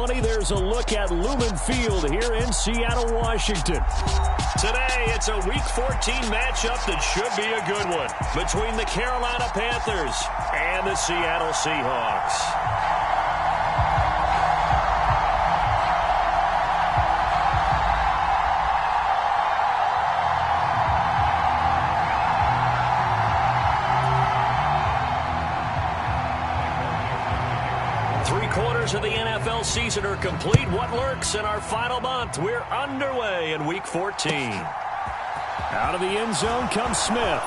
There's a look at Lumen Field here in Seattle, Washington. Today, it's a Week 14 matchup that should be a good one between the Carolina Panthers and the Seattle Seahawks. 3/4 of the NFL season are complete. What lurks in our final month? We're underway in Week 14. Out of the end zone comes Smith.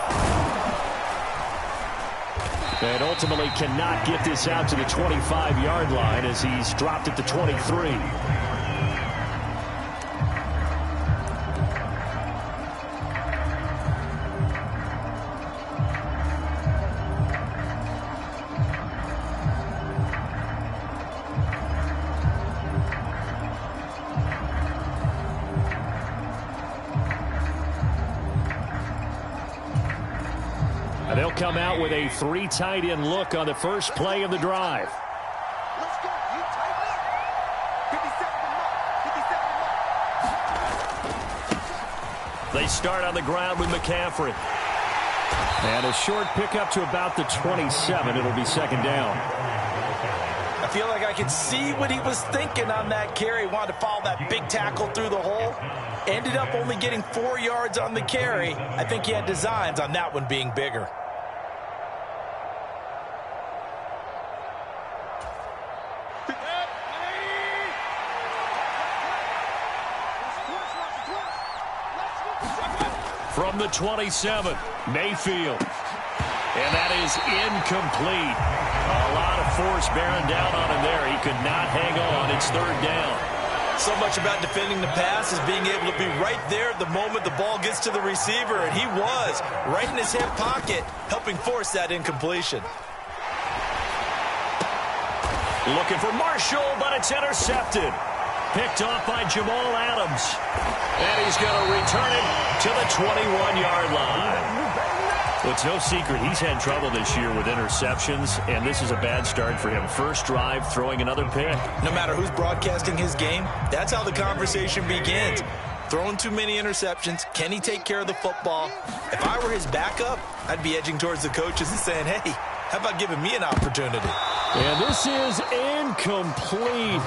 And ultimately cannot get this out to the 25-yard line as he's dropped at the 23. And they'll come out with a 3 tight end look on the first play of the drive. Let's go. You tighten up. 57 They start on the ground with McCaffrey. And a short pickup to about the 27. It'll be second down. I feel like I could see what he was thinking on that carry. Wanted to follow that big tackle through the hole. Ended up only getting 4 yards on the carry. I think he had designs on that one being bigger. From the 27, Mayfield. And that is incomplete. A lot of force bearing down on him there. He could not hang on. It's third down. So much about defending the pass is being able to be right there the moment the ball gets to the receiver. And he was right in his hip pocket, helping force that incompletion. Looking for Marshall, but it's intercepted. Picked off by Jamal Adams. And he's going to return it to the 21-yard line. Well, it's no secret he's had trouble this year with interceptions, and this is a bad start for him. First drive, throwing another pick. No matter who's broadcasting his game, that's how the conversation begins. Throwing too many interceptions, can he take care of the football? If I were his backup, I'd be edging towards the coaches and saying, hey, how about giving me an opportunity? And this is incomplete.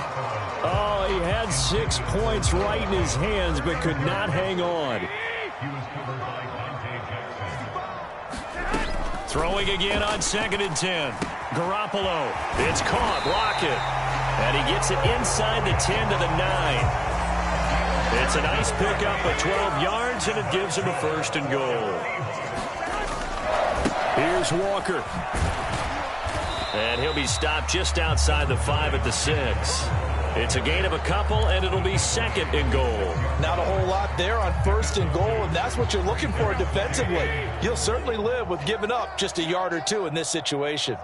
Oh, he had 6 points right in his hands, but could not hang on. Throwing again on 2nd and 10. Garoppolo. It's caught. Lockett. And he gets it inside the 10 to the 9. It's a nice pickup of 12 yards, and it gives him a 1st and goal. Here's Walker. And he'll be stopped just outside the 5 at the 6. It's a gain of a couple, and it'll be 2nd and goal. Not a whole lot there on 1st and goal, and that's what you're looking for defensively. You'll certainly live with giving up just a yard or two in this situation.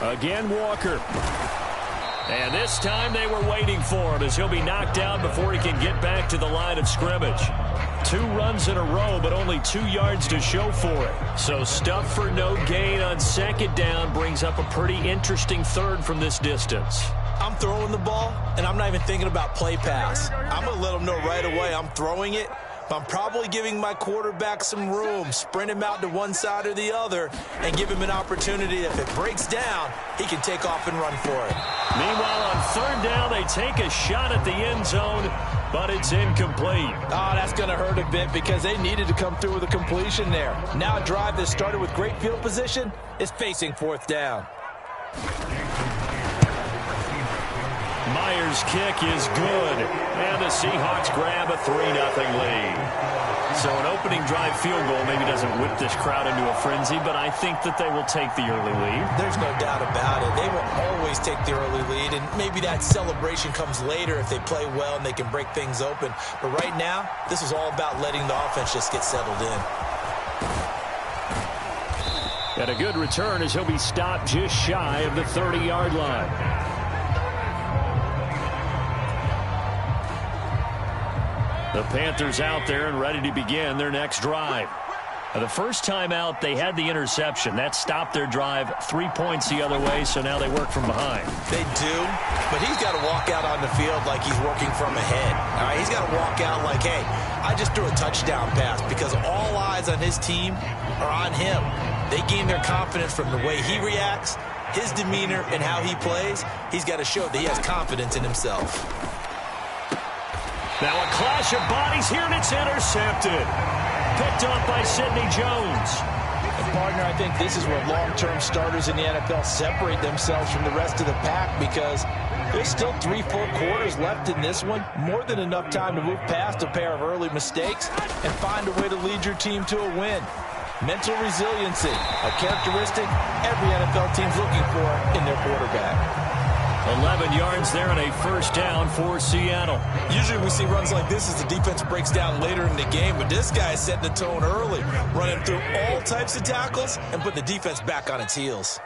Again, Walker. And this time they were waiting for him as he'll be knocked down before he can get back to the line of scrimmage. 2 runs in a row, but only 2 yards to show for it. So stuff for no gain on 2nd down brings up a pretty interesting 3rd from this distance. I'm throwing the ball, and I'm not even thinking about play pass. I'm going to let them know right away I'm throwing it, but I'm probably giving my quarterback some room, sprint him out to one side or the other, and give him an opportunity. If it breaks down, he can take off and run for it. Meanwhile, on 3rd down, they take a shot at the end zone, but it's incomplete. Oh, that's going to hurt a bit because they needed to come through with a completion there. Now a drive that started with great field position is facing 4th down. Myers' kick is good, and the Seahawks grab a 3-0 lead. So an opening drive field goal maybe doesn't whip this crowd into a frenzy, but I think that they will take the early lead. There's no doubt about it. They will always take the early lead, and maybe that celebration comes later if they play well and they can break things open. But right now, this is all about letting the offense just get settled in. And a good return as he'll be stopped just shy of the 30-yard line. The Panthers out there and ready to begin their next drive. The first time out, they had the interception. That stopped their drive 3 points the other way, so now they work from behind. They do, but he's got to walk out on the field like he's working from ahead. All right, he's got to walk out like, hey, I just threw a touchdown pass, because all eyes on his team are on him. They gain their confidence from the way he reacts, his demeanor, and how he plays. He's got to show that he has confidence in himself. Now a clash of bodies here, and it's intercepted. Picked off by Sidney Jones. And partner, I think this is where long-term starters in the NFL separate themselves from the rest of the pack, because there's still 3 full quarters left in this one. More than enough time to move past a pair of early mistakes and find a way to lead your team to a win. Mental resiliency, a characteristic every NFL team's looking for in their quarterback. 11 yards there and a first down for Seattle. Usually we see runs like this as the defense breaks down later in the game, but this guy is setting the tone early, running through all types of tackles and putting the defense back on its heels.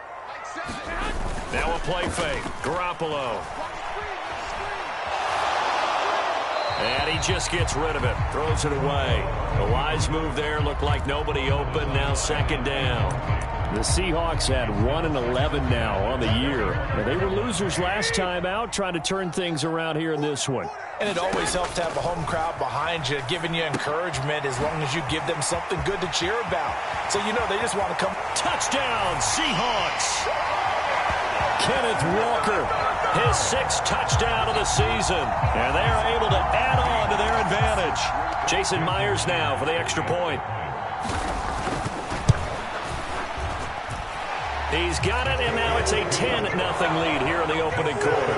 Now a play fake. Garoppolo. And he just gets rid of it. Throws it away. A wise move there. Looked like nobody open. Now second down. The Seahawks had 1-11 now on the year. They were losers last time out, trying to turn things around here in this one. And it always helps to have a home crowd behind you, giving you encouragement as long as you give them something good to cheer about. So you know they just want to come. Touchdown, Seahawks! Kenneth Walker, his 6th touchdown of the season. And they are able to add on to their advantage. Jason Myers now for the extra point. He's got it, and now it's a 10-0 lead here in the opening quarter.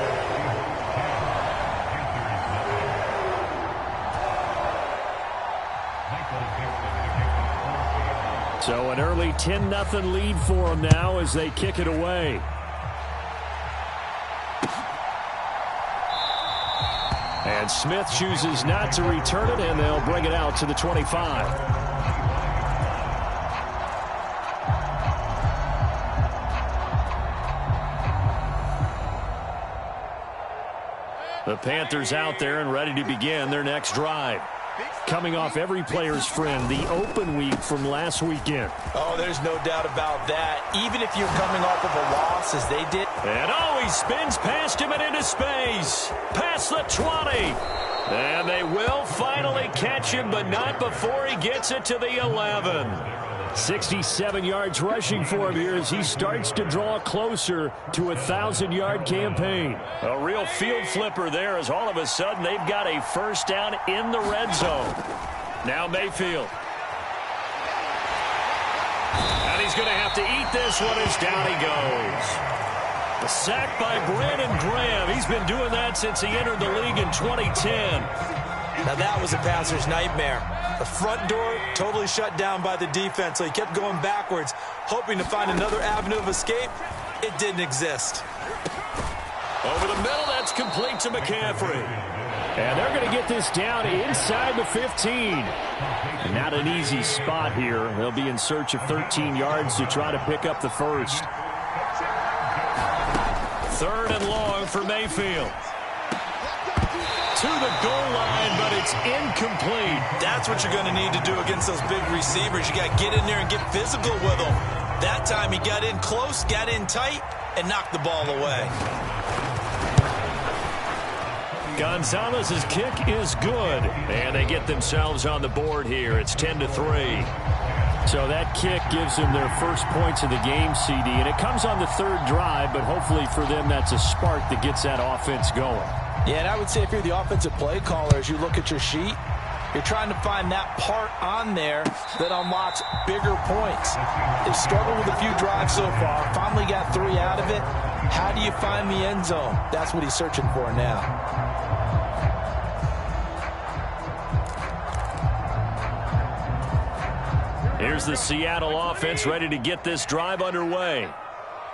So an early 10-0 lead for them now as they kick it away. And Smith chooses not to return it, and they'll bring it out to the 25. The Panthers out there and ready to begin their next drive. Coming off every player's friend, the open week from last weekend. Oh, there's no doubt about that. Even if you're coming off of a loss as they did. And he spins past him and into space. Past the 20. And they will finally catch him, but not before he gets it to the 11. 67 yards rushing for him here as he starts to draw closer to a 1,000-yard campaign. A real field flipper there as all of a sudden they've got a first down in the red zone. Now Mayfield. And he's going to have to eat this one as down he goes. The sack by Brandon Graham. He's been doing that since he entered the league in 2010. Now that was a passer's nightmare. The front door totally shut down by the defense, so he kept going backwards, hoping to find another avenue of escape. It didn't exist. Over the middle, that's complete to McCaffrey. And they're going to get this down inside the 15. Not an easy spot here. They'll be in search of 13 yards to try to pick up the first. 3rd and long for Mayfield. To the goal line, but it's incomplete. That's what you're going to need to do against those big receivers. You got to get in there and get physical with them. That time he got in close, got in tight, and knocked the ball away. Gonzalez's kick is good, and they get themselves on the board here. It's 10-3. So that kick gives them their first points of the game, CD, and it comes on the 3rd drive, but hopefully for them that's a spark that gets that offense going. Yeah, and I would say if you're the offensive play caller, as you look at your sheet, you're trying to find that part on there that unlocks bigger points. They've struggled with a few drives so far, finally got 3 out of it. How do you find the end zone? That's what he's searching for now. Here's the Seattle offense ready to get this drive underway.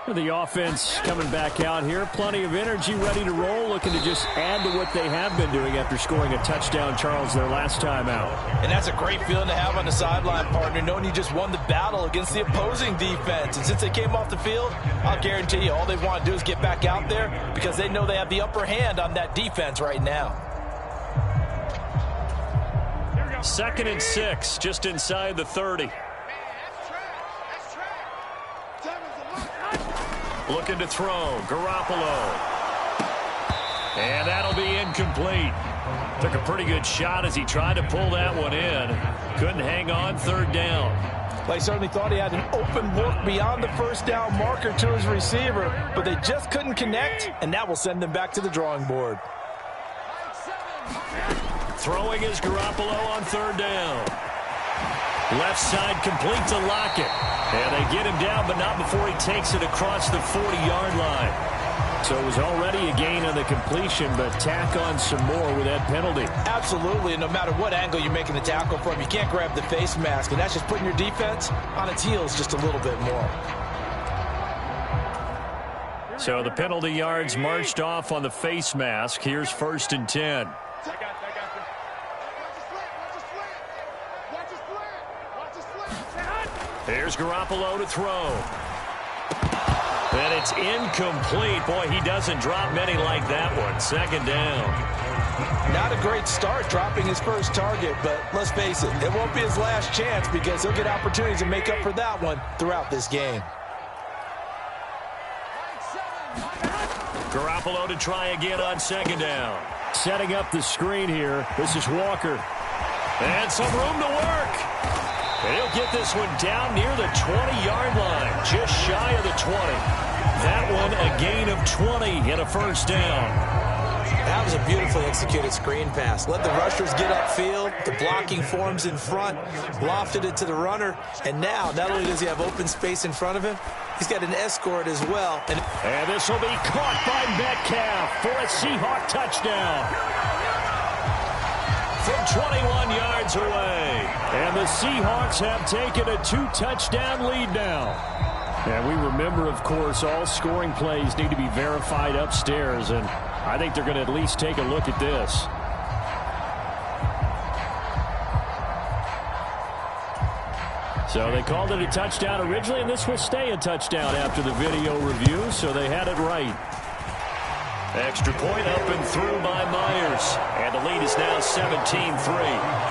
The offense coming back out here. Plenty of energy, ready to roll, looking to just add to what they have been doing after scoring a touchdown, Charles, their last time out. And that's a great feeling to have on the sideline, partner, knowing you just won the battle against the opposing defense. And since they came off the field, I'll guarantee you all they want to do is get back out there because they know they have the upper hand on that defense right now. 2nd and 6, just inside the 30. Looking to throw. Garoppolo. And that'll be incomplete. Took a pretty good shot as he tried to pull that one in. Couldn't hang on. Third down. They certainly thought he had an open look beyond the first down marker to his receiver, but they just couldn't connect, and that will send them back to the drawing board. Throwing is Garoppolo on third down. Left side complete to Lockett. And they get him down, but not before he takes it across the 40-yard line. So it was already a gain on the completion, but tack on some more with that penalty. Absolutely, and no matter what angle you're making the tackle from, you can't grab the face mask, and that's just putting your defense on its heels just a little bit more. So the penalty yards marched off on the face mask. Here's 1st and 10. Here's Garoppolo to throw. And it's incomplete. Boy, he doesn't drop many like that one. 2nd down. Not a great start dropping his first target, but let's face it, it won't be his last chance because he'll get opportunities to make up for that one throughout this game. Garoppolo to try again on 2nd down. Setting up the screen here. This is Walker. And some room to work. And he'll get this one down near the 20-yard line, just shy of the 20. That one a gain of 20 and a 1st down. That was a beautifully executed screen pass. Let the rushers get upfield. The blocking forms in front. Lofted it to the runner. And now, not only does he have open space in front of him, he's got an escort as well. And this will be caught by Metcalf for a Seahawk touchdown. From 21 yards away. And the Seahawks have taken a 2-touchdown lead now. And we remember, of course, all scoring plays need to be verified upstairs. And I think they're going to at least take a look at this. So they called it a touchdown originally, and this will stay a touchdown after the video review, so they had it right. Extra point up and through by Myers. And the lead is now 17-3.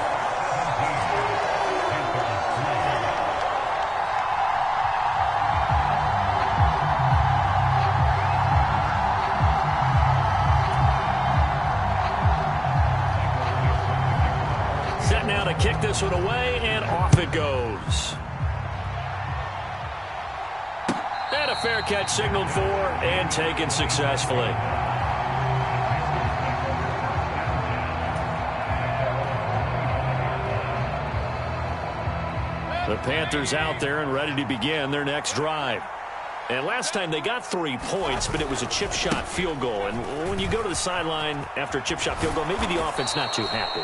Set now to kick this one away, and off it goes. And a fair catch signaled for and taken successfully. The Panthers out there and ready to begin their next drive. And last time they got 3 points, but it was a chip shot field goal. And when you go to the sideline after a chip shot field goal, maybe the offense not too happy.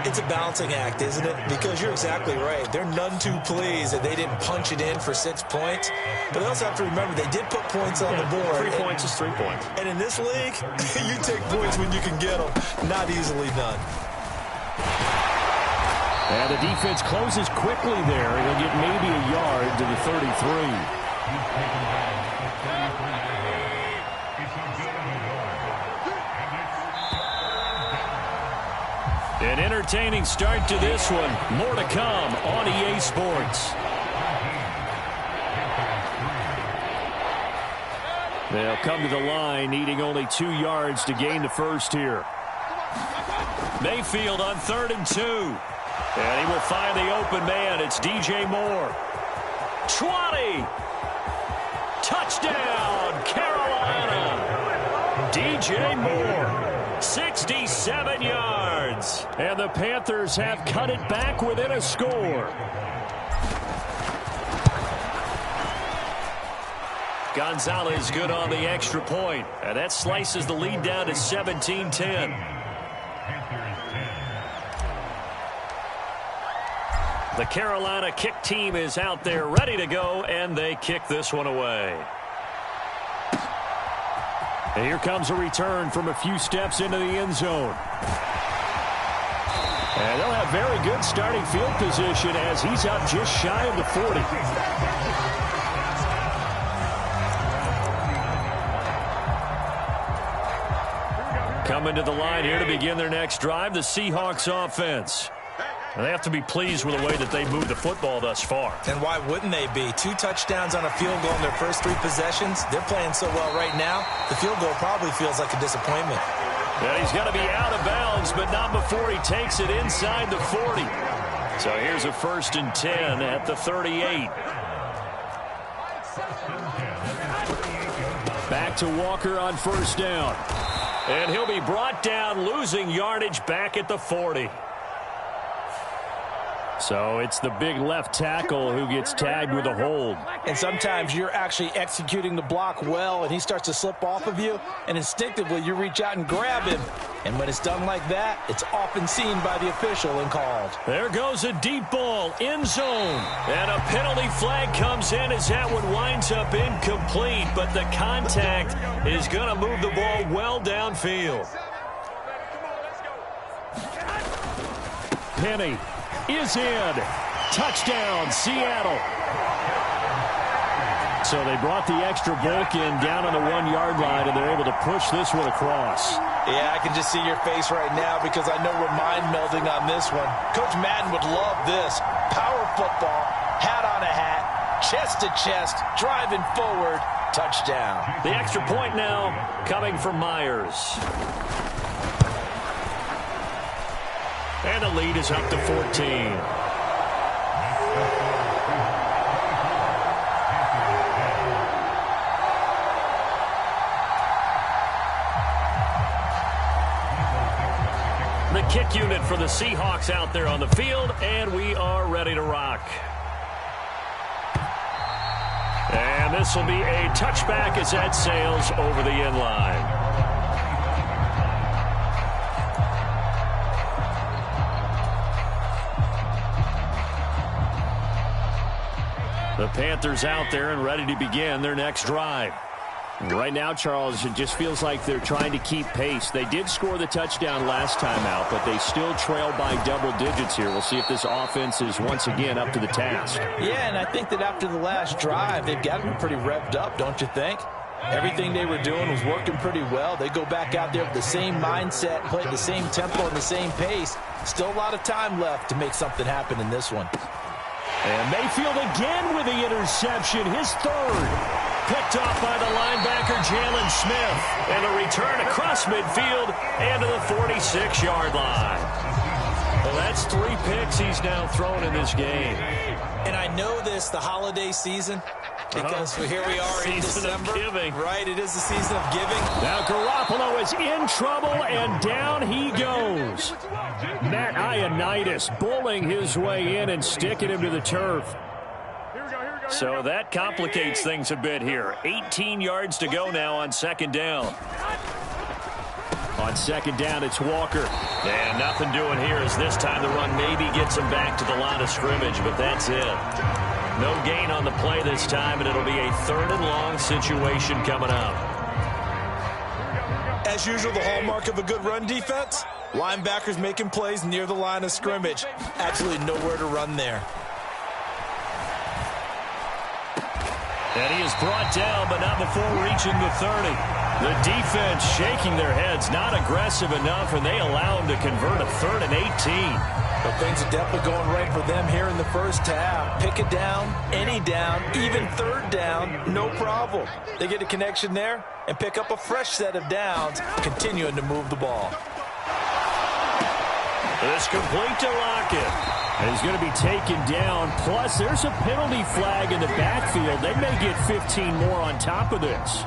It's a balancing act, isn't it? Because you're exactly right. They're none too pleased that they didn't punch it in for 6 points. But they also have to remember they did put points on the board. 3 points is 3 points. And in this league, you take points when you can get them. Not easily done. And the defense closes quickly there. He'll get maybe a yard to the 33. An entertaining start to this one. More to come on EA Sports. They'll come to the line, needing only 2 yards to gain the first here. Mayfield on 3rd and 2. And he will find the open man. It's DJ Moore. 20. Touchdown, Carolina. DJ Moore, 67 yards. And the Panthers have cut it back within a score. Gonzalez good on the extra point. And that slices the lead down to 17-10. The Carolina kick team is out there ready to go, and they kick this one away. And here comes a return from a few steps into the end zone. And they'll have very good starting field position as he's up just shy of the 40. Coming to the line here to begin their next drive, the Seahawks offense. They have to be pleased with the way that they moved the football thus far. And why wouldn't they be? 2 touchdowns on a field goal in their first 3 possessions. They're playing so well right now, the field goal probably feels like a disappointment. Yeah, he's got to be out of bounds, but not before he takes it inside the 40. So here's a 1st and 10 at the 38. Back to Walker on 1st down. And he'll be brought down, losing yardage back at the 40. So it's the big left tackle who gets tagged with a hold. And sometimes you're actually executing the block well, and he starts to slip off of you, and instinctively you reach out and grab him. And when it's done like that, it's often seen by the official and called. There goes a deep ball, end zone. And a penalty flag comes in as that one winds up incomplete, but the contact is going to move the ball well downfield. Penny is in. Touchdown, Seattle. So they brought the extra bulk in down on the 1-yard line, and they're able to push this one across. Yeah, I can just see your face right now because I know we're mind melding on this one. Coach Madden would love this. Power football, hat on a hat, chest to chest, driving forward, touchdown. The extra point now coming from Myers. And the lead is up to 14. The kick unit for the Seahawks out there on the field, and we are ready to rock. And this will be a touchback as that sails over the end line. The Panthers out there and ready to begin their next drive. Right now, Charles, it just feels like they're trying to keep pace. They did score the touchdown last time out, but they still trail by double digits here. We'll see if this offense is once again up to the task. Yeah, and I think that after the last drive, they've got to be pretty revved up, don't you think? Everything they were doing was working pretty well. They go back out there with the same mindset, play the same tempo and the same pace. Still a lot of time left to make something happen in this one. And Mayfield again with the interception, his 3rd. Picked off by the linebacker, Jalen Smith. And a return across midfield and to the 46-yard line. Well, that's 3 picks he's now thrown in this game. And I know this, the holiday season, because here we are in December. Giving. Right, it is the season of giving. Now Garoppolo is in trouble, and down he goes. Matt Ioannidis bullying his way in and sticking him to the turf. So that complicates things a bit here. 18 yards to go now on 2nd down. On 2nd down, it's Walker. And nothing doing here as this time the run maybe gets him back to the line of scrimmage, but that's it. No gain on the play this time, and it'll be a 3rd and long situation coming up. As usual, the hallmark of a good run defense, linebackers making plays near the line of scrimmage. Absolutely nowhere to run there. And he is brought down, but not before reaching the 30. The defense shaking their heads, not aggressive enough, and they allow him to convert a 3rd and 18. But things are definitely going right for them here in the first half. Pick it down, any down, even 3rd down, no problem. They get a connection there and pick up a fresh set of downs, continuing to move the ball. It's complete to Lockett. He's going to be taken down. Plus, there's a penalty flag in the backfield. They may get 15 more on top of this.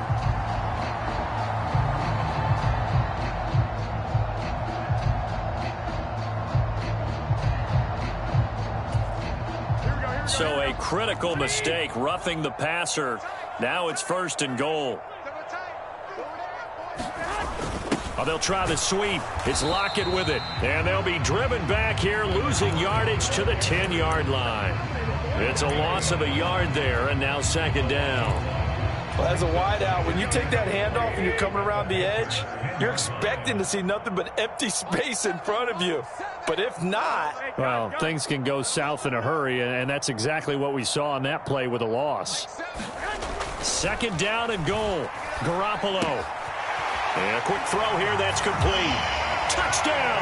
So a critical mistake, roughing the passer. Now it's 1st and goal. Oh, they'll try the sweep. It's Lockett with it. And they'll be driven back here, losing yardage to the 10-yard line. It's a loss of a yard there, and now 2nd down. Well, as a wideout, when you take that handoff and you're coming around the edge, you're expecting to see nothing but empty space in front of you. But if not... Well, things can go south in a hurry, and that's exactly what we saw on that play with a loss. 2nd down and goal. Garoppolo. And a quick throw here, that's complete. Touchdown!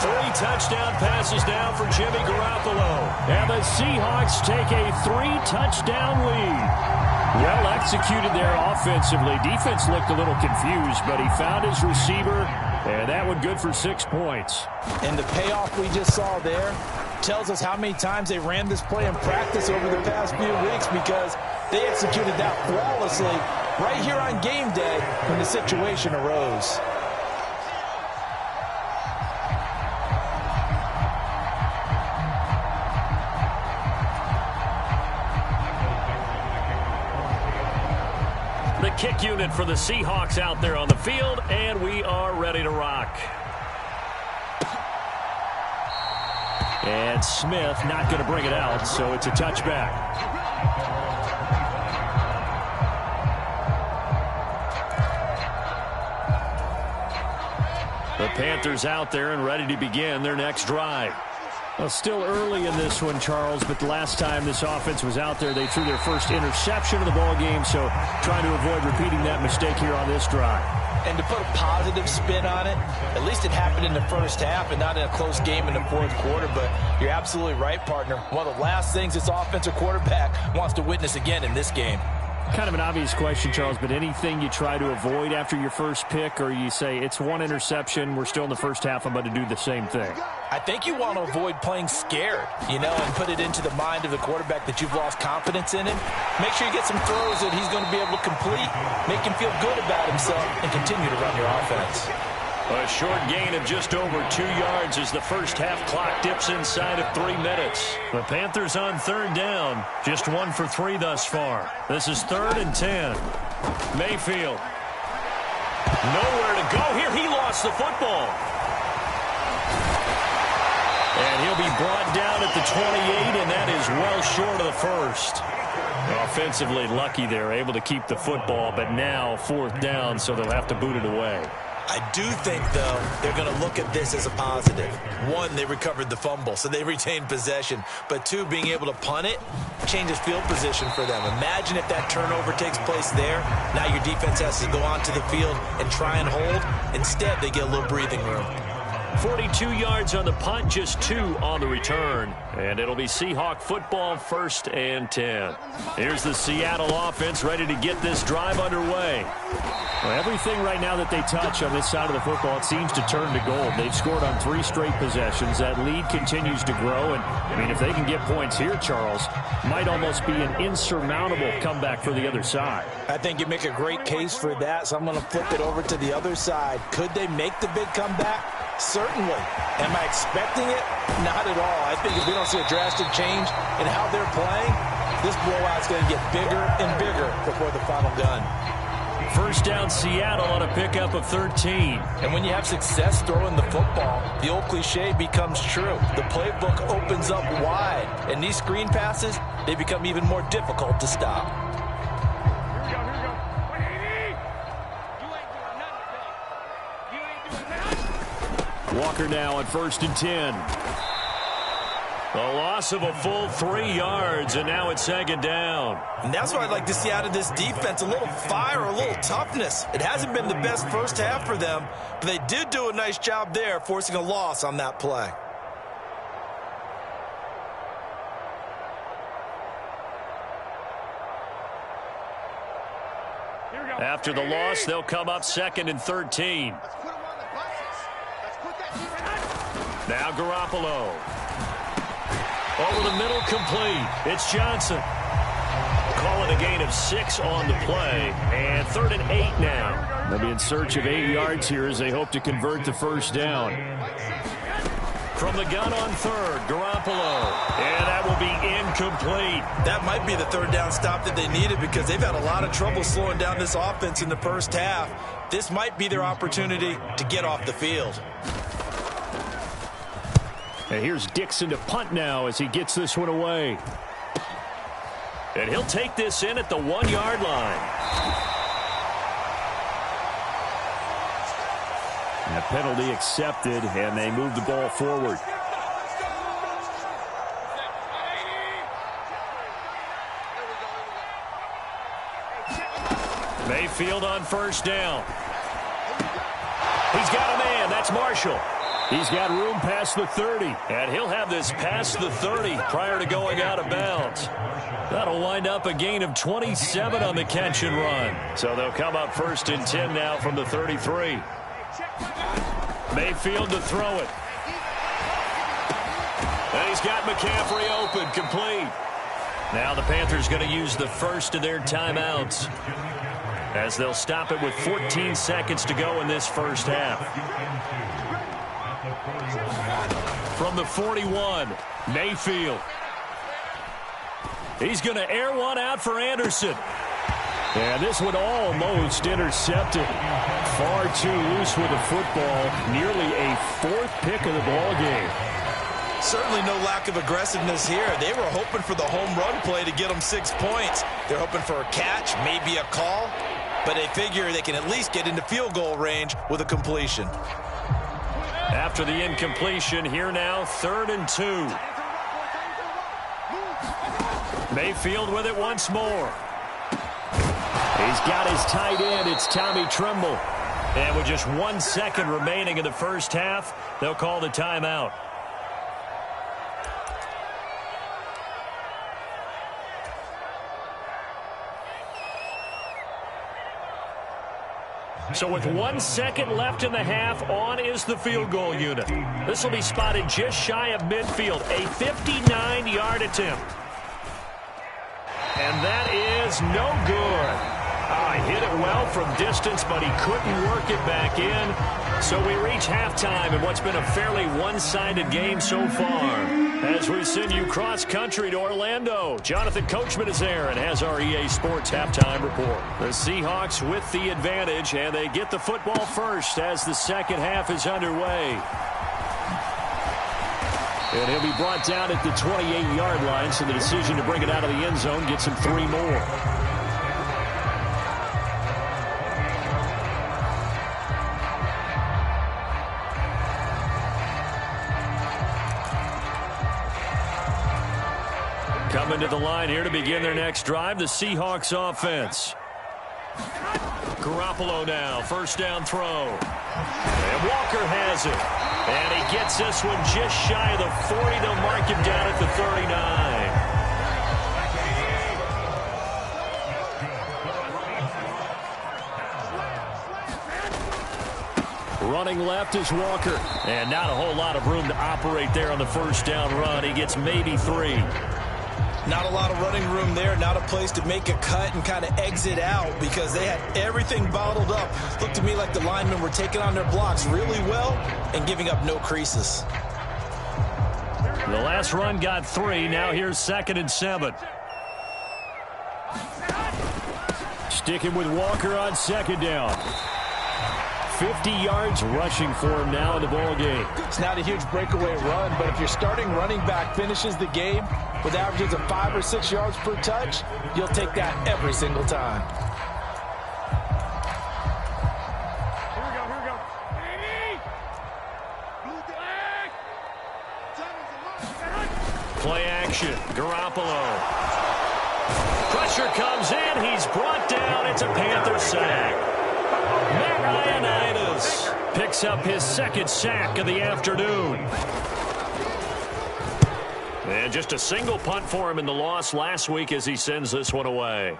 3 touchdown passes now for Jimmy Garoppolo. And the Seahawks take a 3-touchdown lead. Well executed there offensively. Defense looked a little confused, but he found his receiver, and that one good for 6 points. And the payoff we just saw there tells us how many times they ran this play in practice over the past few weeks, because they executed that flawlessly right here on game day when the situation arose. The kick unit for the Seahawks out there on the field, and we are ready to rock. And Smith not going to bring it out, so it's a touchback. The Panthers out there and ready to begin their next drive. Well, still early in this one, Charles, but the last time this offense was out there, they threw their first interception of the ball game, so trying to avoid repeating that mistake here on this drive. And to put a positive spin on it, at least it happened in the first half and not in a close game in the fourth quarter. But you're absolutely right, partner. One of the last things this offensive quarterback wants to witness again in this game. Kind of an obvious question, Charles, but anything you try to avoid after your first pick, or you say it's one interception, we're still in the first half, I'm going to do the same thing? I think you want to avoid playing scared, and put it into the mind of the quarterback that you've lost confidence in him. Make sure you get some throws that he's going to be able to complete, make him feel good about himself, and continue to run your offense. A short gain of just over 2 yards as the first half clock dips inside of 3 minutes. The Panthers on 3rd down. Just 1 for 3 thus far. This is 3rd and 10. Mayfield. Nowhere to go here. He lost the football. And he'll be brought down at the 28, and that is well short of the first. Offensively lucky there, able to keep the football, but now 4th down, so they'll have to boot it away. I do think, though, they're going to look at this as a positive. 1, they recovered the fumble, so they retained possession. But 2, being able to punt it changes field position for them. Imagine if that turnover takes place there. Now your defense has to go onto the field and try and hold. Instead, they get a little breathing room. 42 yards on the punt, just 2 on the return. And it'll be Seahawk football, 1st and 10. Here's the Seattle offense ready to get this drive underway. Well, everything right now that they touch on this side of the football, it seems to turn to gold. They've scored on 3 straight possessions. That lead continues to grow. And, if they can get points here, Charles, might almost be an insurmountable comeback for the other side. I think you make a great case for that, so I'm going to flip it over to the other side. Could they make the big comeback? Certainly. Am I expecting it? Not at all. I think if we don't see a drastic change in how they're playing, this blowout's going to get bigger and bigger before the final gun. 1st down Seattle on a pickup of 13. And when you have success throwing the football, the old cliche becomes true. The playbook opens up wide. And these screen passes, they become even more difficult to stop. Walker now on 1st and 10. A loss of a full 3 yards, and now it's 2nd down. And that's what I'd like to see out of this defense, a little fire, a little toughness. It hasn't been the best first half for them, but they did do a nice job there, forcing a loss on that play. After the loss, they'll come up 2nd and 13. Now Garoppolo. Over the middle, complete. It's Johnson. Call it a gain of 6 on the play. And 3rd and 8 now. They'll be in search of 8 yards here as they hope to convert the 1st down. From the gun on 3rd, Garoppolo. And that will be incomplete. That might be the 3rd down stop that they needed, because they've had a lot of trouble slowing down this offense in the first half. This might be their opportunity to get off the field. And here's Dixon to punt now as he gets this one away. And he'll take this in at the 1-yard line. And a penalty accepted, and they move the ball forward. Mayfield on 1st down. He's got a man. That's Marshall. He's got room past the 30. And he'll have this past the 30 prior to going out of bounds. That'll wind up a gain of 27 on the catch and run. So they'll come up 1st and 10 now from the 33. Mayfield to throw it. And he's got McCaffrey open, complete. Now the Panthers going to use the first of their timeouts, as they'll stop it with 14 seconds to go in this first half. From the 41, Mayfield. He's going to air one out for Anderson. And this one almost intercepted. Far too loose with the football. Nearly a 4th pick of the ball game. Certainly no lack of aggressiveness here. They were hoping for the home run play to get them 6 points. They're hoping for a catch, maybe a call. But they figure they can at least get into field goal range with a completion. After the incompletion, here now, 3rd and 2. Mayfield with it once more. He's got his tight end. It's Tommy Tremble. And with just 1 second remaining in the first half, they'll call the timeout. So with 1 second left in the half, on is the field goal unit. This will be spotted just shy of midfield, a 59-yard attempt. And that is no good. He hit it well from distance, but he couldn't work it back in. So we reach halftime in what's been a fairly one-sided game so far. As we send you cross-country to Orlando, Jonathan Coachman is there and has our EA Sports halftime report. The Seahawks with the advantage, and they get the football first as the second half is underway. And he'll be brought down at the 28-yard line, so the decision to bring it out of the end zone gets him 3 more. Coming to the line here to begin their next drive, the Seahawks offense. Garoppolo now, first down throw. And Walker has it. And he gets this one just shy of the 40. They'll mark him down at the 39. Running left is Walker. And not a whole lot of room to operate there on the first down run. He gets maybe 3. Not a lot of running room there, not a place to make a cut and kind of exit out because they had everything bottled up. Looked to me like the linemen were taking on their blocks really well and giving up no creases. The last run got 3. Now here's 2nd and 7. Sticking with Walker on 2nd down. 50 yards rushing for him now in the ball game. It's not a huge breakaway run, but if your starting running back finishes the game with averages of 5 or 6 yards per touch, you'll take that every single time. Here we go. Play action. Garoppolo. Pressure comes in. He's brought down. It's a Panther sack. Matt Ioannidis picks up his 2nd sack of the afternoon. And just a single punt for him in the loss last week as he sends this one away.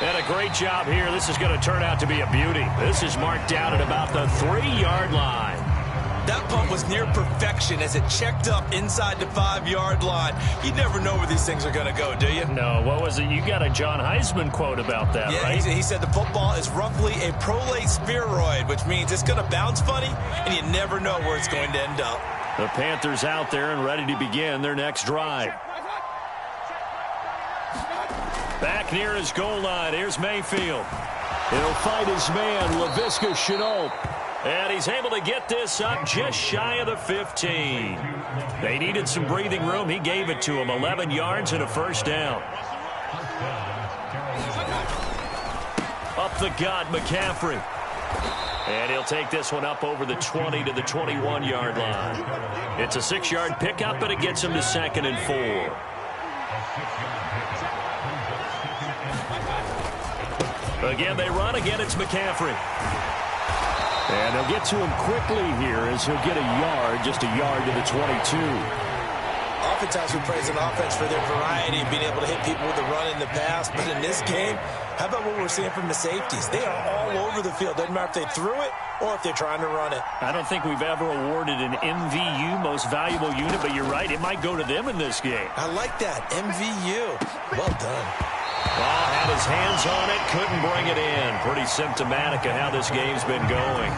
And a great job here. This is going to turn out to be a beauty. This is marked down at about the 3-yard line. That punt was near perfection as it checked up inside the 5-yard line. You never know where these things are going to go, do you? No, what was it? You got a John Heisman quote about that, yeah, right? He said the football is roughly a prolate spheroid, which means it's going to bounce funny, and you never know where it's going to end up. The Panthers out there and ready to begin their next drive. Back near his goal line, here's Mayfield. He'll fight his man, Laviska Shenault. And he's able to get this up just shy of the 15. They needed some breathing room. He gave it to him. 11 yards and a first down. Up the gut, McCaffrey. And he'll take this one up over the 20 to the 21-yard line. It's a 6-yard pickup, but it gets him to 2nd and 4. Again, they run. Again, it's McCaffrey. And they'll get to him quickly here as he'll get a yard, just a yard to the 22. Oftentimes we praise an offense for their variety and being able to hit people with the run in the past. But in this game, how about what we're seeing from the safeties? They are all over the field. Doesn't matter if they threw it or if they're trying to run it. I don't think we've ever awarded an MVU, most valuable unit, but you're right. It might go to them in this game. I like that. MVU. Well done. Well, had his hands on it, couldn't bring it in. Pretty symptomatic of how this game's been going.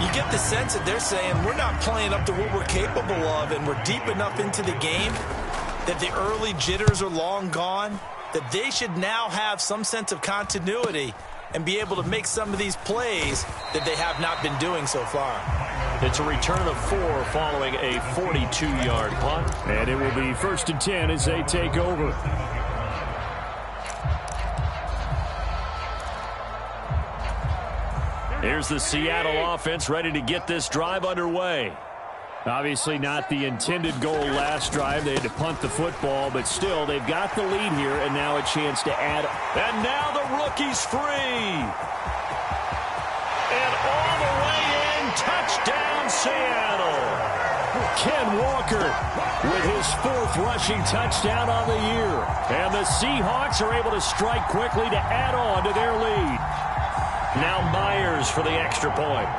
You get the sense that they're saying we're not playing up to what we're capable of, and we're deep enough into the game that the early jitters are long gone, that they should now have some sense of continuity and be able to make some of these plays that they have not been doing so far. It's a return of 4 following a 42-yard punt. And it will be 1st and 10 as they take over. Here's the Seattle offense ready to get this drive underway. Obviously not the intended goal last drive. They had to punt the football, but still they've got the lead here, and now a chance to add. And now the rookie's free. And all the way in, touchdown Seattle. Ken Walker with his 4th rushing touchdown on the year. And the Seahawks are able to strike quickly to add on to their lead. Now Myers for the extra point.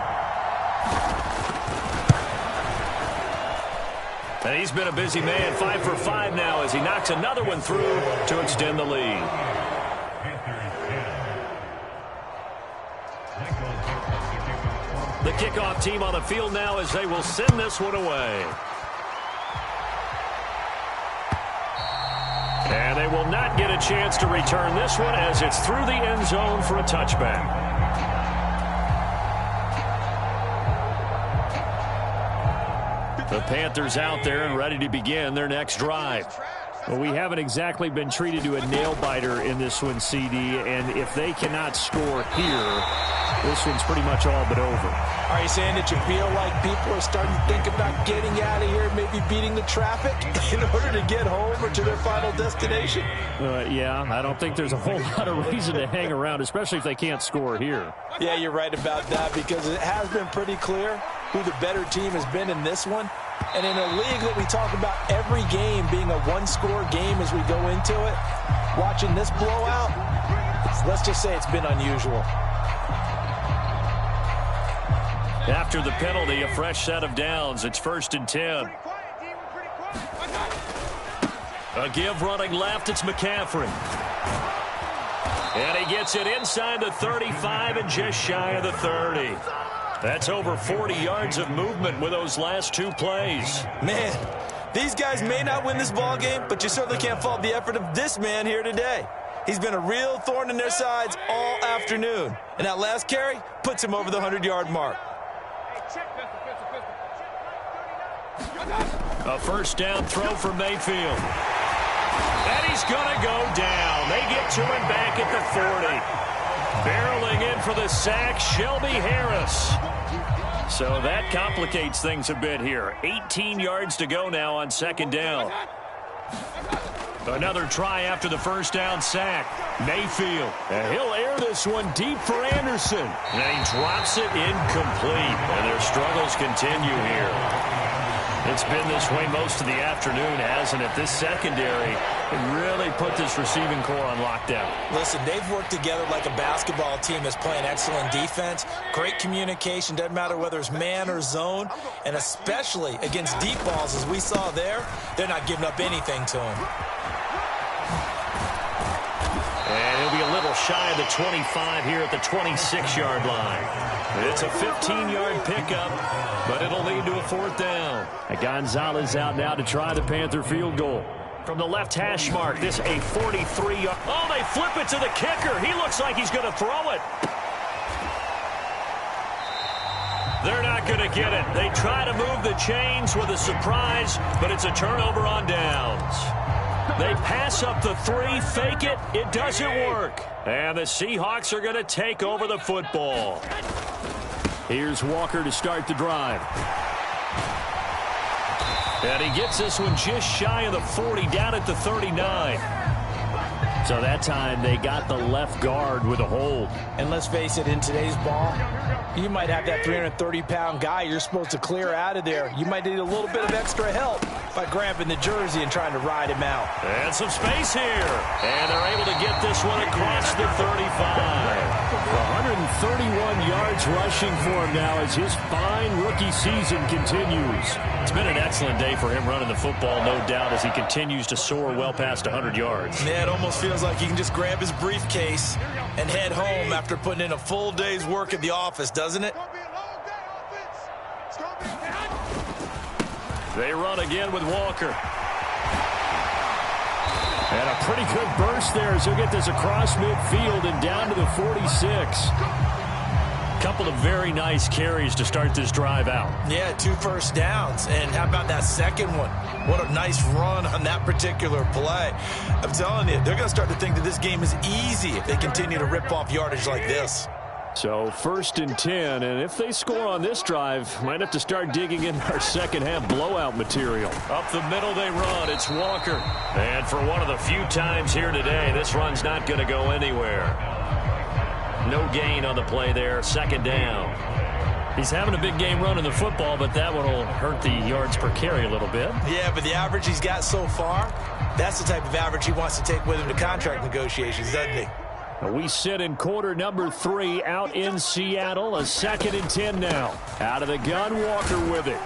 And he's been a busy man, 5 for 5 now as he knocks another one through to extend the lead. The kickoff team on the field now as they will send this one away. And they will not get a chance to return this one as it's through the end zone for a touchback. The Panthers out there and ready to begin their next drive. Well, we haven't exactly been treated to a nail-biter in this one, CD, and if they cannot score here, this one's pretty much all but over. Are you saying that you feel like people are starting to think about getting out of here, maybe beating the traffic in order to get home or to their final destination? Yeah, I don't think there's a whole lot of reason to hang around, especially if they can't score here. Yeah, you're right about that because it has been pretty clear who the better team has been in this one. And in a league that we talk about every game being a one-score game as we go into it, watching this blowout, let's just say it's been unusual. After the penalty, a fresh set of downs. It's 1st and 10. A give running left. It's McCaffrey. And he gets it inside the 35 and just shy of the 30. That's over 40 yards of movement with those last 2 plays. Man, these guys may not win this ball game, but you certainly can't fault the effort of this man here today. He's been a real thorn in their sides all afternoon. And that last carry puts him over the 100-yard mark. A first down throw for Mayfield. And he's going to go down. They get to him back at the 40. Barreling in for the sack, Shelby Harris. So that complicates things a bit here. 18 yards to go now on 2nd down. Another try after the first down sack. Mayfield. And he'll air this one deep for Anderson. And he drops it incomplete. And their struggles continue here. It's been this way most of the afternoon, hasn't it? This secondary really put this receiving core on lockdown. Listen, they've worked together like a basketball team that's playing excellent defense. Great communication. Doesn't matter whether it's man or zone. And especially against deep balls, as we saw there, they're not giving up anything to him. And he'll be a little shy of the 25 here at the 26-yard line. It's a 15-yard pickup, but it'll lead to a 4th down. Gonzalez out now to try the Panther field goal. From the left hash mark, this a 43-yard. Oh, they flip it to the kicker. He looks like he's going to throw it. They're not going to get it. They try to move the chains with a surprise, but it's a turnover on downs. They pass up the 3, fake it. It doesn't work. And the Seahawks are going to take over the football. Here's Walker to start the drive. And he gets this one just shy of the 40, down at the 39. So that time they got the left guard with a hold. And let's face it, in today's ball, you might have that 330-pound guy you're supposed to clear out of there. You might need a little bit of extra help by grabbing the jersey and trying to ride him out. And some space here. And they're able to get this one across the 35. 131 yards rushing for him now as his fine rookie season continues. It's been an excellent day for him running the football, no doubt, as he continues to soar well past 100 yards. Yeah, it almost feels like he can just grab his briefcase and head home after putting in a full day's work at the office, doesn't it? They run again with Walker. And a pretty good burst there as he'll get this across midfield and down to the 46. Couple of very nice carries to start this drive out. Yeah, 2 first downs. And how about that second one? What a nice run on that particular play. I'm telling you, they're going to start to think that this game is easy if they continue to rip off yardage like this. So 1st and 10, and if they score on this drive, might have to start digging in our second half blowout material. Up the middle they run. It's Walker. And for one of the few times here today, this run's not going to go anywhere. No gain on the play there. 2nd down. He's having a big game running the football, but that one will hurt the yards per carry a little bit. Yeah, but the average he's got so far, that's the type of average he wants to take with him to contract negotiations, doesn't he? We sit in quarter number 3 out in Seattle. A 2nd and 10 now. Out of the gun, Walker with it.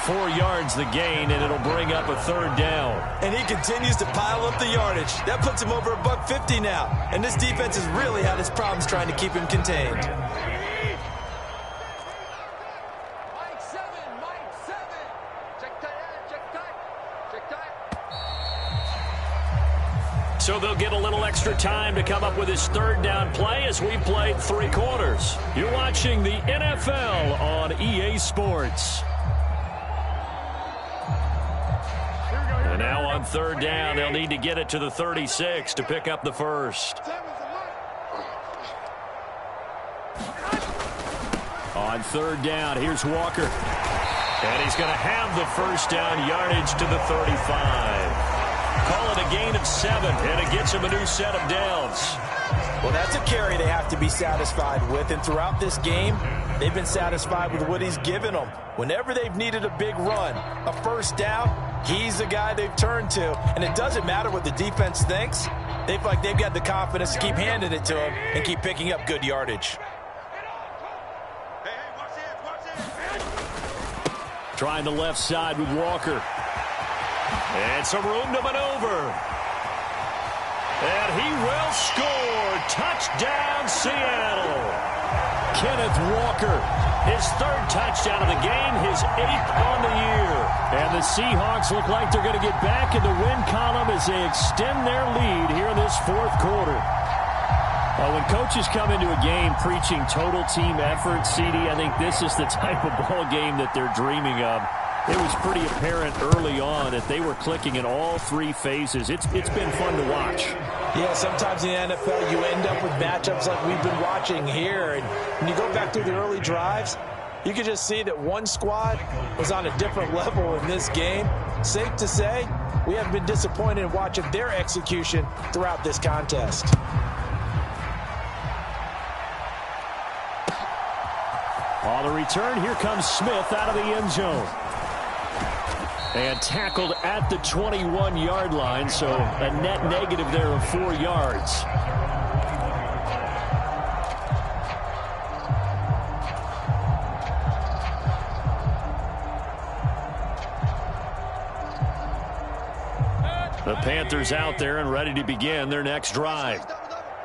4 yards the gain, and it'll bring up a 3rd down. And he continues to pile up the yardage. That puts him over $150 now. And this defense has really had its problems trying to keep him contained. So they'll get a little extra time to come up with his 3rd down play as we played 3 quarters. You're watching the NFL on EA Sports. And now on 3rd down, they'll need to get it to the 36 to pick up the first. On 3rd down, here's Walker. And he's going to have the 1st down yardage to the 35. Call it a gain of 7, and it gets him a new set of downs. Well, that's a carry they have to be satisfied with, and throughout this game, they've been satisfied with what he's given them. Whenever they've needed a big run, a 1st down, he's the guy they've turned to, and it doesn't matter what the defense thinks. They feel like they've got the confidence to keep handing it to him and keep picking up good yardage. Trying the left side with Walker. And some room to maneuver. And he will score. Touchdown, Seattle. Kenneth Walker. His 3rd touchdown of the game, his 8th on the year. And the Seahawks look like they're going to get back in the win column as they extend their lead here in this 4th quarter. Well, when coaches come into a game preaching total team effort, CD, I think this is the type of ball game that they're dreaming of. It was pretty apparent early on that they were clicking in all 3 phases. It's been fun to watch. Yeah, sometimes in the NFL you end up with matchups like we've been watching here. And when you go back through the early drives, you can just see that one squad was on a different level in this game. Safe to say, we haven't been disappointed in watching their execution throughout this contest. On the return, here comes Smith out of the end zone. And tackled at the 21-yard line, so a net negative there of 4 yards. The Panthers out there and ready to begin their next drive.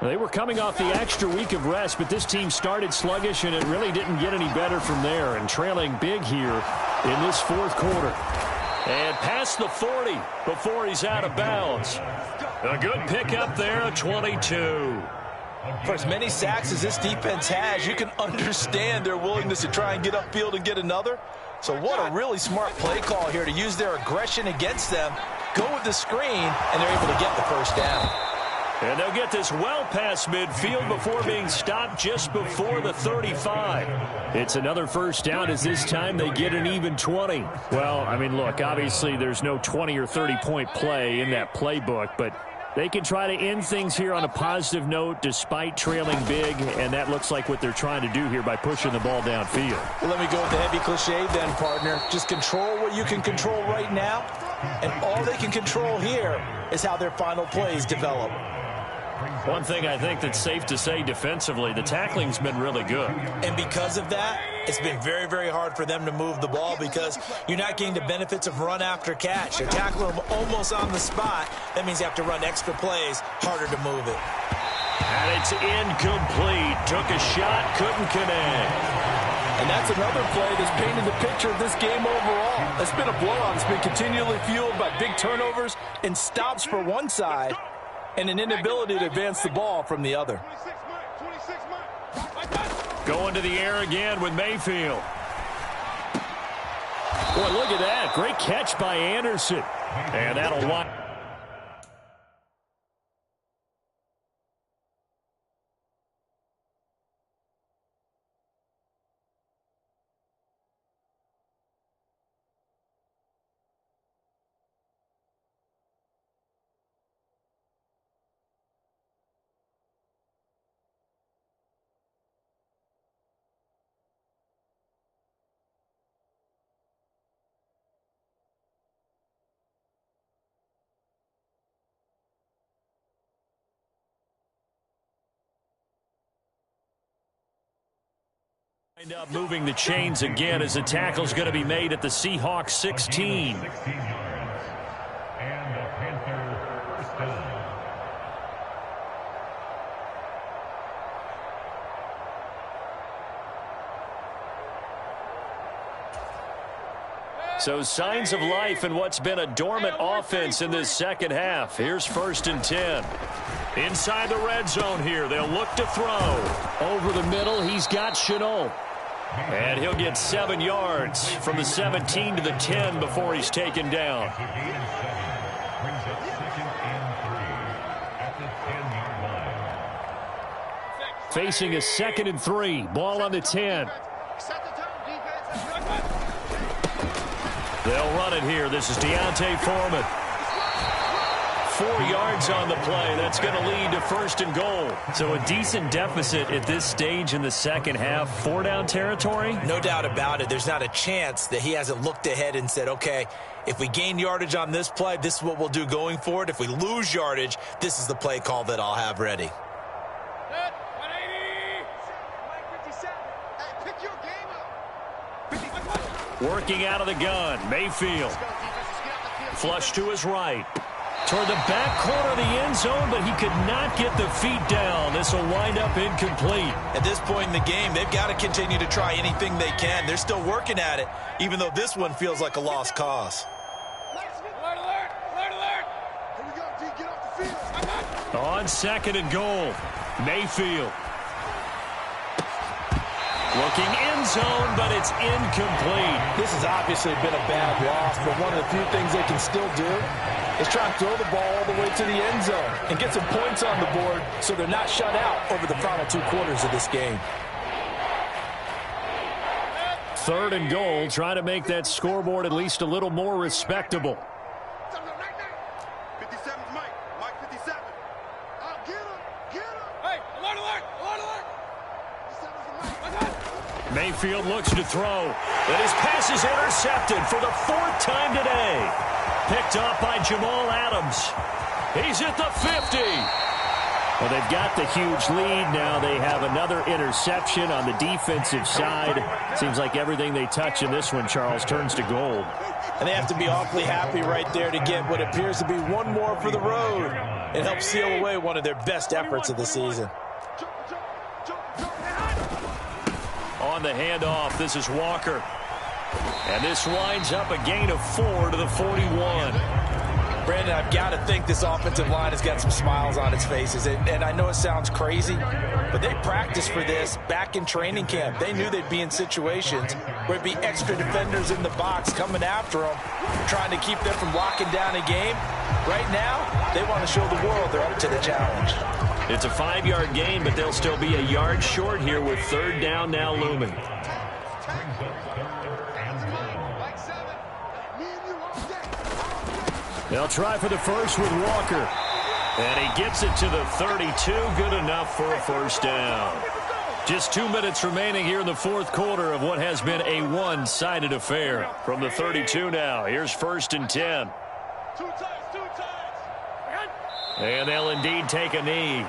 They were coming off the extra week of rest, but this team started sluggish, and it really didn't get any better from there, and trailing big here in this 4th quarter. And past the 40 before he's out of bounds. A good pickup there, a 22. For as many sacks as this defense has, you can understand their willingness to try and get upfield and get another. So what a really smart play call here to use their aggression against them, go with the screen, and they're able to get the 1st down. And they'll get this well past midfield before being stopped just before the 35. It's another 1st down as this time they get an even 20. Well, I mean, look, obviously there's no 20 or 30-point play in that playbook, but They can try to end things here on a positive note despite trailing big, and that looks like what they're trying to do here by pushing the ball downfield. Well, let me go with the heavy cliche then, partner. Just control what you can control right now, and all they can control here is how their final plays develop. One thing I think that's safe to say defensively, the tackling's been really good. And because of that, it's been very, very hard for them to move the ball because you're not getting the benefits of run after catch. They're tackling them almost on the spot. That means you have to run extra plays, harder to move it. And it's incomplete. Took a shot, couldn't connect. And that's another play that's painted the picture of this game overall. It's been a blowout. It's been continually fueled by big turnovers and stops for one side and an inability to advance the ball from the other. Going to the air again with Mayfield. Boy, look at that. Great catch by Anderson. And that'll want. End up moving the chains again as the tackle's going to be made at the Seahawks 16. And the Panthers first down. So signs of life in what's been a dormant offense in this second half. Here's 1st and 10. Inside the red zone here. They'll look to throw. Over the middle, he's got Shenault. And he'll get 7 yards from the 17 to the 10 before he's taken down. Facing a 2nd and 3. Ball on the 10. They'll run it here. This is Deontay Foreman. 4 yards on the play. That's going to lead to 1st and goal. So a decent deficit at this stage in the second half. 4-down territory? No doubt about it. There's not a chance that he hasn't looked ahead and said, okay, if we gain yardage on this play, this is what we'll do going forward. If we lose yardage, this is the play call that I'll have ready. Working out of the gun. Mayfield. Flush to his right. Toward the back corner of the end zone, but he could not get the feet down. This will wind up incomplete. At this point in the game, they've got to continue to try anything they can. They're still working at it, even though this one feels like a lost cause. On 2nd and goal, Mayfield. Looking end zone, but it's incomplete. This has obviously been a bad loss, but one of the few things they can still do is try and throw the ball all the way to the end zone and get some points on the board so they're not shut out over the final 2 quarters of this game. 3rd and goal, trying to make that scoreboard at least a little more respectable. Mayfield looks to throw, but his pass is intercepted for the 4th time today. Picked off by Jamal Adams. He's at the 50. Well, they've got the huge lead. Now they have another interception on the defensive side. Seems like everything they touch in this one, Charles, turns to gold. And they have to be awfully happy right there to get what appears to be one more for the road and help seal away one of their best efforts of the season. On the handoff, this is Walker. And this winds up a gain of 4 to the 41. Brandon, I've got to think this offensive line has got some smiles on its faces. And I know it sounds crazy, but they practiced for this back in training camp. They knew they'd be in situations where it'd be extra defenders in the box coming after them, trying to keep them from locking down a game. Right now, they want to show the world they're up to the challenge. It's a 5-yard gain, but they'll still be a yard short here with 3rd down now looming. They'll try for the first with Walker. And he gets it to the 32. Good enough for a first down. Just 2 minutes remaining here in the fourth quarter of what has been a one-sided affair. From the 32 now, here's 1st and 10. And they'll indeed take a knee.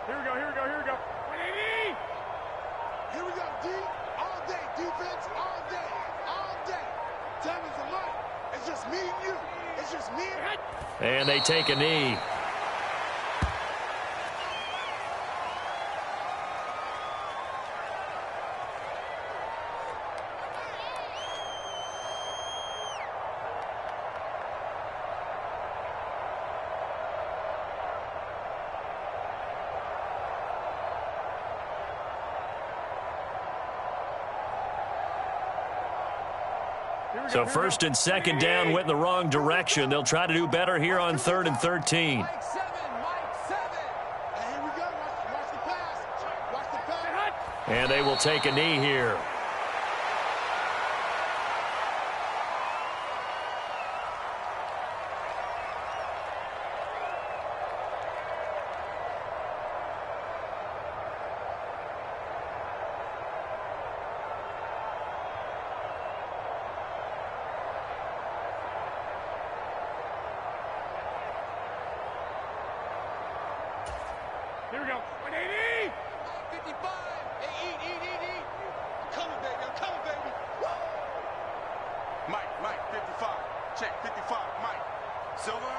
Here we go. 180! Here we go, D. All day. Defense, all day. Time is a lot. It's just me and you. It's just me and... And they take a knee. So 1st and 2nd down went in the wrong direction. They'll try to do better here on 3rd and 13. Mike 7. And here we go. Watch the pass. Watch the pass. And they will take a knee here. Here we go. 180! 55! Hey, eat. I'm coming, baby. Woo! Mike, 55. Check, 55. Mike. Silver.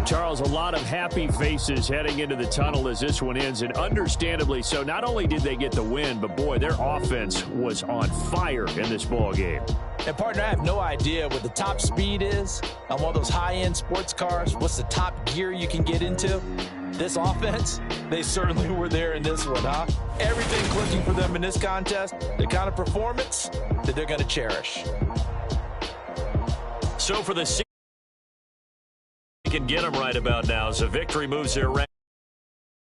Charles, a lot of happy faces heading into the tunnel as this one ends, and understandably so. Not only did they get the win, but, boy, their offense was on fire in this ball game. And, partner, I have no idea what the top speed is on one of those high-end sports cars. What's the top gear you can get into? This offense, they certainly were there in this one, huh? Everything clicking for them in this contest, the kind of performance that they're going to cherish. So for the can get them right about now as a victory moves their rank.